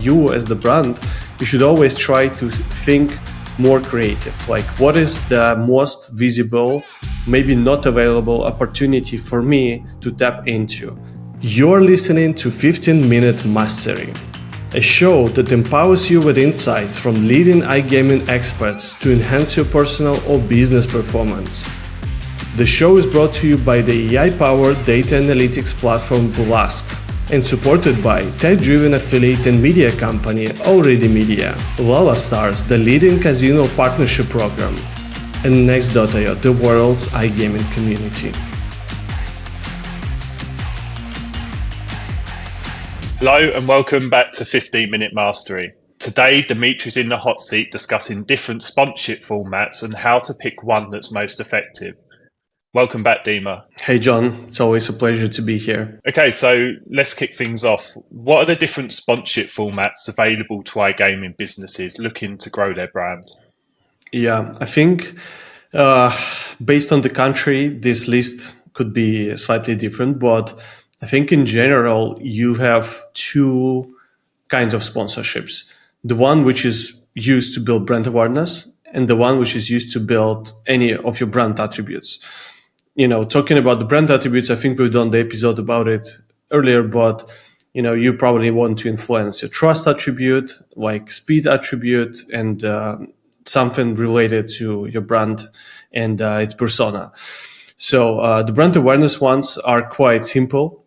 You as the brand, you should always try to think more creative. Like, what is the most visible, maybe not available opportunity for me to tap into? You're listening to 15-Minute Mastery, a show that empowers you with insights from leading iGaming experts to enhance your personal or business performance. The show is brought to you by the AI-powered data analytics platform Blask and supported by tech-driven affiliate and media company Already Media, Lala Stars, the leading casino partnership program, and Next.io, the world's iGaming community. Hello and welcome back to 15-Minute Mastery. Today, Dmitry's in the hot seat discussing different sponsorship formats and how to pick one that's most effective. Welcome back, Dima. Hey, John. It's always a pleasure to be here. Okay, so let's kick things off. What are the different sponsorship formats available to iGaming businesses looking to grow their brand? Yeah, I think based on the country, this list could be slightly different, but I think in general, you have two kinds of sponsorships. The one which is used to build brand awareness and the one which is used to build any of your brand attributes. Talking about the brand attributes, I think we've done the episode about it earlier, but you probably want to influence your trust attribute, like speed attribute, and something related to your brand and its persona. So the brand awareness ones are quite simple.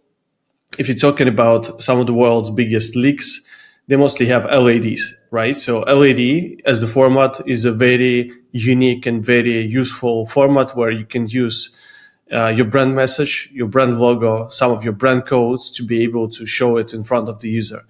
If you're talking about some of the world's biggest leagues, they mostly have LADs, right? So LAD as the format is a very unique and very useful format where you can use your brand message, your brand logo, some of your brand codes to be able to show it in front of the user.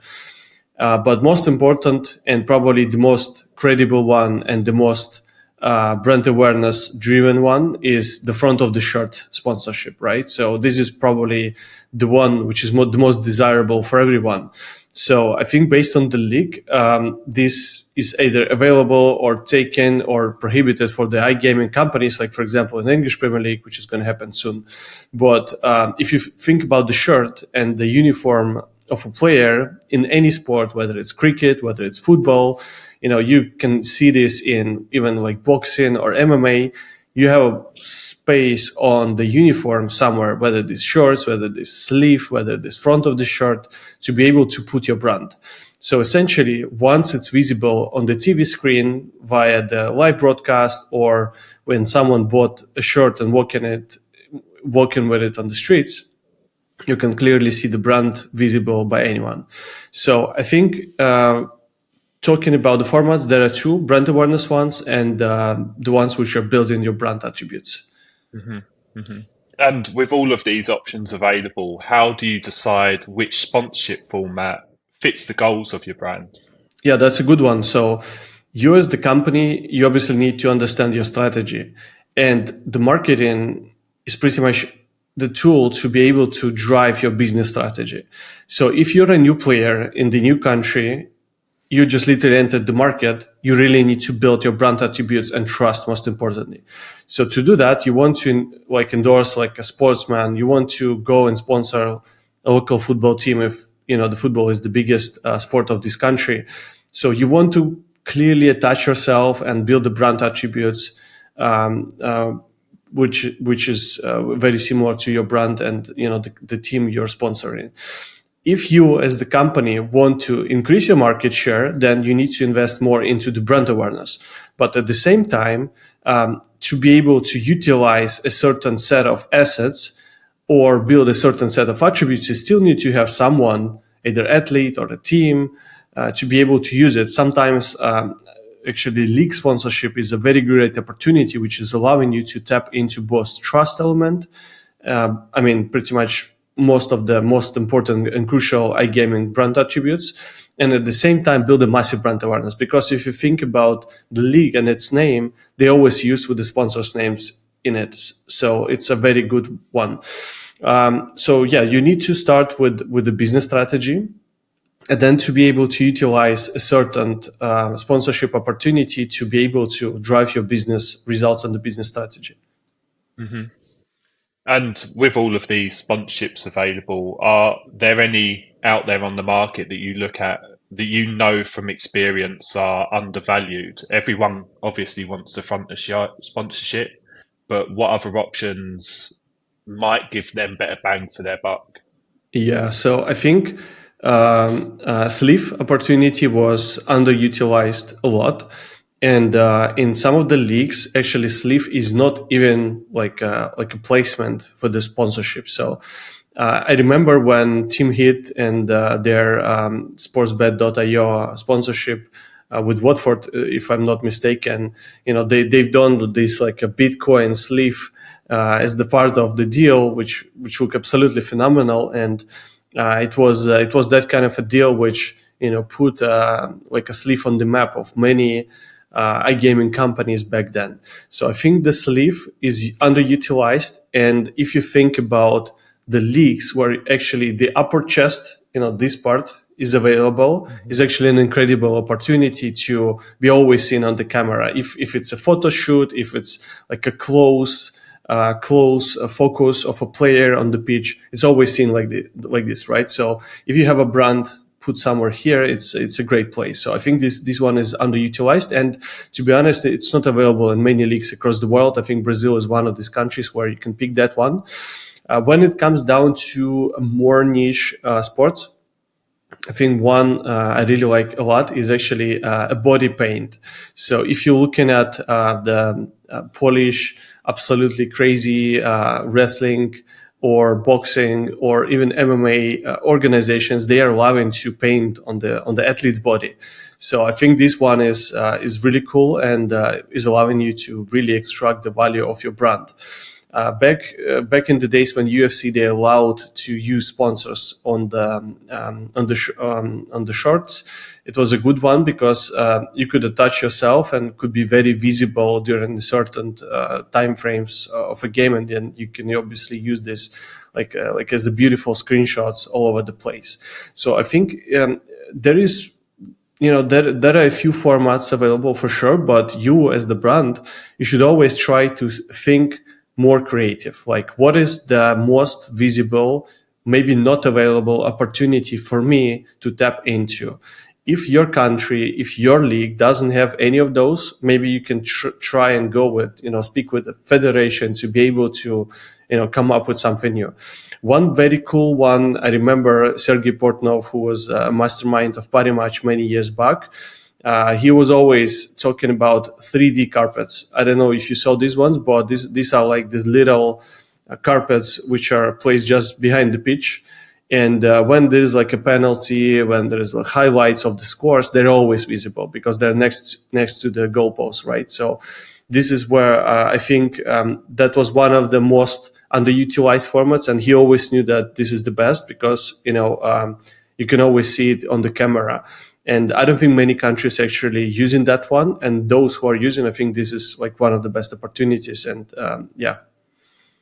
But most important and probably the most credible one and the most brand awareness driven one is the front of the shirt sponsorship, right? So this is probably the one which is the most desirable for everyone. So I think based on the league, this is either available or taken or prohibited for the iGaming companies, like, for example, in English Premier League, which is going to happen soon. But if you think about the shirt and the uniform of a player in any sport, whether it's cricket, whether it's football, you can see this in even like boxing or MMA. You have a space on the uniform somewhere, whether it is shorts, whether it is sleeve, whether it is front of the shirt, to be able to put your brand. So essentially, once it's visible on the TV screen via the live broadcast, or when someone bought a shirt and walking with it on the streets, you can clearly see the brand visible by anyone. So I think talking about the formats, there are two brand awareness ones and the ones which are building your brand attributes. Mm-hmm. Mm-hmm. And with all of these options available, how do you decide which sponsorship format fits the goals of your brand? Yeah, that's a good one. So you as the company, you obviously need to understand your strategy. And the marketing is pretty much the tool to be able to drive your business strategy. So if you're a new player in the new country, you just literally entered the market, you really need to build your brand attributes and trust, most importantly. So to do that, you want to endorse like a sportsman. You want to go and sponsor a local football team if, the football is the biggest sport of this country. So you want to clearly attach yourself and build the brand attributes, which is very similar to your brand and, the team you're sponsoring. If you as the company want to increase your market share, then you need to invest more into the brand awareness. But at the same time, to be able to utilize a certain set of assets or build a certain set of attributes, you still need to have someone, either athlete or a team, to be able to use it. Sometimes actually league sponsorship is a very great opportunity, which is allowing you to tap into both trust element. Pretty much most of the most important and crucial iGaming brand attributes, and at the same time build a massive brand awareness. Because if you think about the league and its name, they always use with the sponsors' names in it. So it's a very good one. You need to start with the business strategy, and then to be able to utilize a certain sponsorship opportunity to be able to drive your business results and the business strategy. Mm-hmm. And with all of these sponsorships available, are there any out there on the market that you look at that you know from experience are undervalued? Everyone obviously wants the sponsorship, but what other options might give them better bang for their buck? Yeah, so I think sleeve opportunity was underutilized a lot, and in some of the leagues, actually, sleeve is not even like a placement for the sponsorship. So I remember when Team Heat and their sportsbet.io sponsorship with Watford, if I'm not mistaken, they've done this like a Bitcoin sleeve as the part of the deal, which looked absolutely phenomenal. And it was that kind of a deal which put like a sleeve on the map of many iGaming companies back then. So I think the sleeve is underutilized, and if you think about the leagues where actually the upper chest, this part is available, is Hmm. actually an incredible opportunity to be always seen on the camera. If it's a photo shoot, if it's like a close focus of a player on the pitch, it's always seen like this, right? So if you have a brand put somewhere here, it's a great place. So I think this one is underutilized, and to be honest, it's not available in many leagues across the world. I think Brazil is one of these countries where you can pick that one. When it comes down to more niche sports, I think one I really like a lot is actually a body paint. So if you're looking at the Polish, absolutely crazy wrestling or boxing or even MMA organizations, they are allowing to paint on the athlete's body. So I think this one is really cool and is allowing you to really extract the value of your brand. Back in the days when UFC they allowed to use sponsors on the shorts, it was a good one because you could attach yourself and could be very visible during certain time frames of a game, and then you can obviously use this like as a beautiful screenshots all over the place. So I think there is there are a few formats available for sure, but you as the brand, you should always try to think more creative, like what is the most visible, maybe not available opportunity for me to tap into. If your country, if your league doesn't have any of those, maybe you can try and go with speak with the federation to be able to come up with something new. One very cool one, I remember Sergei Portnov, who was a mastermind of Party Match many years back. He was always talking about 3D carpets. I don't know if you saw these ones, but these are like these little carpets which are placed just behind the pitch. And when there's like a penalty, when there's like highlights of the scores, they're always visible because they're next to the goalpost, right? So this is where I think that was one of the most underutilized formats, and he always knew that this is the best because you can always see it on the camera. And I don't think many countries actually using that one. And those who are using, I think this is like one of the best opportunities. And yeah.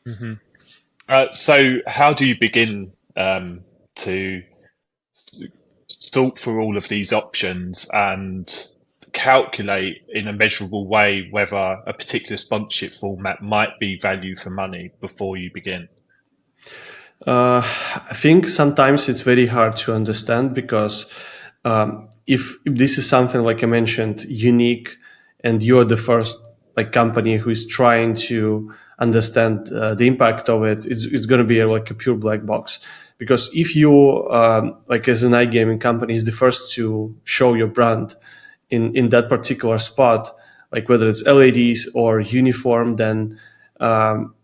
Hmm. So how do you begin to sort through all of these options and calculate in a measurable way whether a particular sponsorship format might be value for money before you begin? I think sometimes it's very hard to understand because if this is something like I mentioned, unique, and you're the first like company who is trying to understand the impact of it, it's going to be like a pure black box. Because if you like as an iGaming company is the first to show your brand in that particular spot, like whether it's LEDs or uniform, then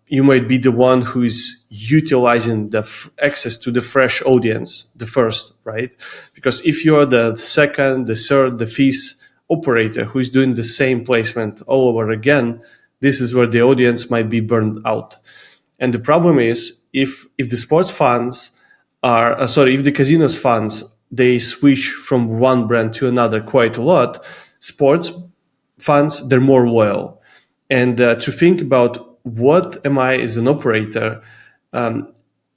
you might be the one who is utilizing the access to the fresh audience the first, right? Because if you are the second, the third, the fifth operator who is doing the same placement all over again, this is where the audience might be burned out. And the problem is if the sports fans are if the casinos fans they switch from one brand to another quite a lot, sports fans they're more loyal. And to think about what am I as an operator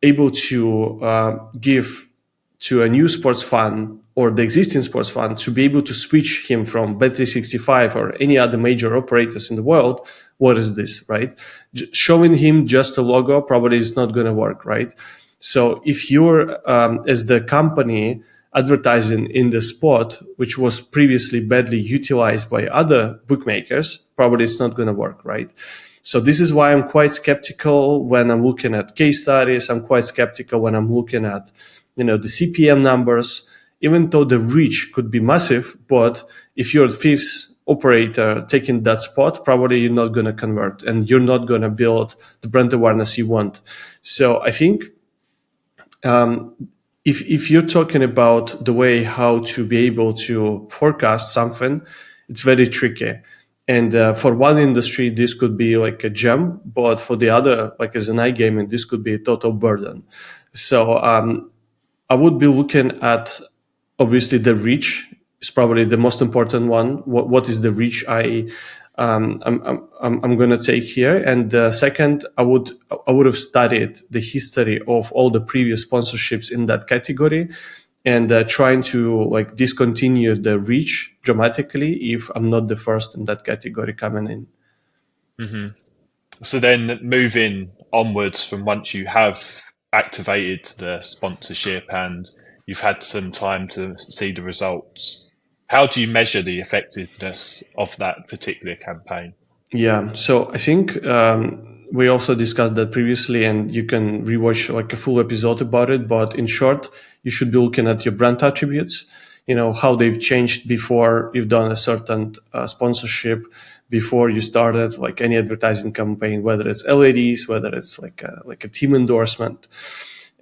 able to give to a new sports fan or the existing sports fan to be able to switch him from Bet365 or any other major operators in the world, what is this, right? Showing him just a logo probably is not going to work, right? So if you're, as the company, advertising in the spot, which was previously badly utilized by other bookmakers, probably it's not going to work, right? So this is why I'm quite skeptical when I'm looking at case studies. I'm quite skeptical when I'm looking at, the CPM numbers, even though the reach could be massive. But if you're the fifth operator taking that spot, probably you're not going to convert and you're not going to build the brand awareness you want. So I think if you're talking about the way how to be able to forecast something, it's very tricky. And for one industry, this could be like a gem, but for the other, like as an iGaming, this could be a total burden. So I would be looking at obviously the reach is probably the most important one. What is the reach I'm going to take here? And second, I would have studied the history of all the previous sponsorships in that category, and trying to like discontinue the reach dramatically if I'm not the first in that category coming in. So then moving onwards from once you have activated the sponsorship and you've had some time to see the results, how do you measure the effectiveness of that particular campaign? Yeah, so I think we also discussed that previously, and you can rewatch like a full episode about it. But in short, you should be looking at your brand attributes, how they've changed before you've done a certain sponsorship, before you started like any advertising campaign, whether it's LEDs, whether it's like a team endorsement.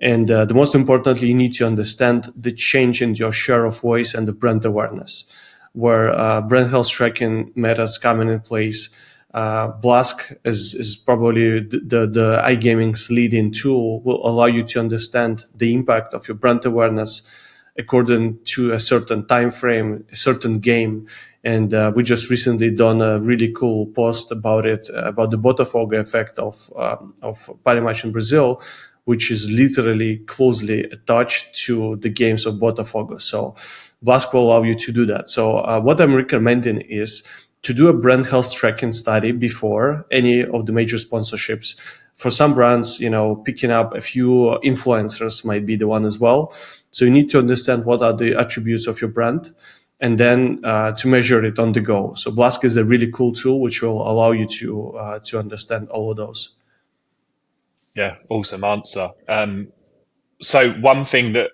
And the most importantly, you need to understand the change in your share of voice and the brand awareness, where brand health tracking methods coming in place. Blask is probably the iGaming's leading tool, will allow you to understand the impact of your brand awareness according to a certain time frame, a certain game. And we just recently done a really cool post about it, about the Botafogo effect of Parimatch in Brazil, which is literally closely attached to the games of Botafogo. So Blask will allow you to do that. So what I'm recommending is to do a brand health tracking study before any of the major sponsorships. For some brands, picking up a few influencers might be the one as well. So you need to understand what are the attributes of your brand, and then to measure it on the go. So Blask is a really cool tool which will allow you to understand all of those. Yeah, awesome answer. So one thing that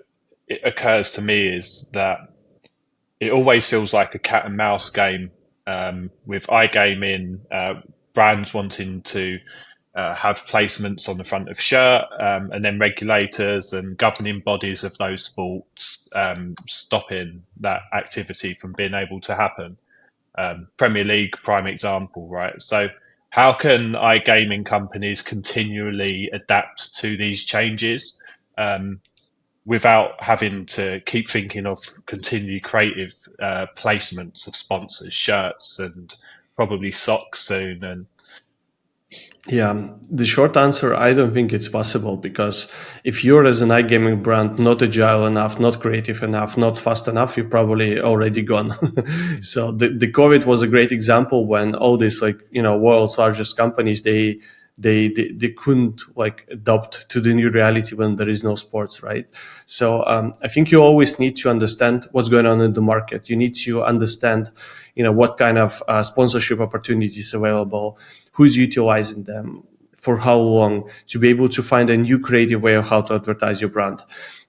it occurs to me is that it always feels like a cat and mouse game with iGaming, brands wanting to have placements on the front of shirt, and then regulators and governing bodies of those sports stopping that activity from being able to happen. Premier League, prime example, right? So how can iGaming companies continually adapt to these changes without having to keep thinking of continued creative placements of sponsors, shirts, and probably socks soon? And Yeah, the short answer, I don't think it's possible, because if you're as an iGaming brand not agile enough, not creative enough, not fast enough, you're probably already gone. So the COVID was a great example when all these world's largest companies, they couldn't like adapt to the new reality when there is no sports, right? So I think you always need to understand what's going on in the market. You need to understand, what kind of sponsorship opportunities available, who's utilizing them, for how long, to be able to find a new creative way of how to advertise your brand.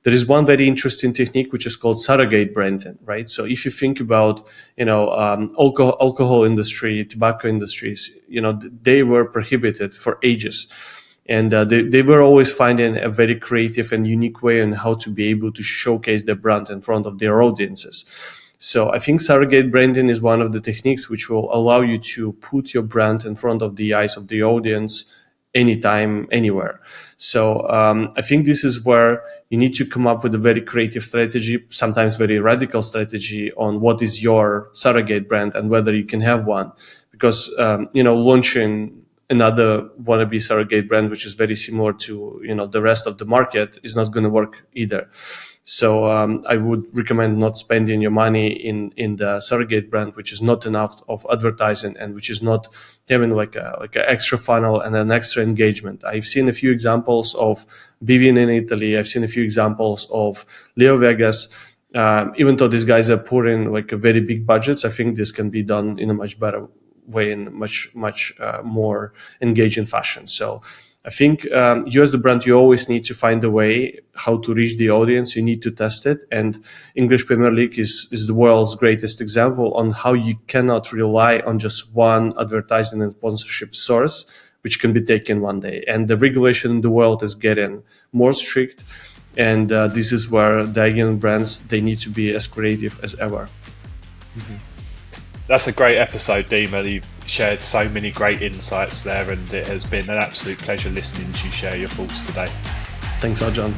There is one very interesting technique which is called surrogate branding, right? So if you think about, alcohol industry, tobacco industries, they were prohibited for ages. And they were always finding a very creative and unique way on how to be able to showcase their brand in front of their audiences. So I think surrogate branding is one of the techniques which will allow you to put your brand in front of the eyes of the audience anytime, anywhere. So I think this is where you need to come up with a very creative strategy, sometimes very radical strategy, on what is your surrogate brand and whether you can have one. Because launching another wannabe surrogate brand which is very similar to the rest of the market is not going to work either. So I would recommend not spending your money in the surrogate brand, which is not enough of advertising and which is not having like an extra funnel and an extra engagement. I've seen a few examples of Vivian in Italy. I've seen a few examples of Leo Vegas, even though these guys are pouring like a very big budgets, I think this can be done in a much better way, in much more engaging fashion. So I think you as the brand, you always need to find a way how to reach the audience. You need to test it. And English Premier League is the world's greatest example on how you cannot rely on just one advertising and sponsorship source, which can be taken one day. And the regulation in the world is getting more strict. And this is where the iGaming brands, they need to be as creative as ever. That's a great episode, Dima. You've shared so many great insights there, and it has been an absolute pleasure listening to you share your thoughts today. Thanks, Arjan.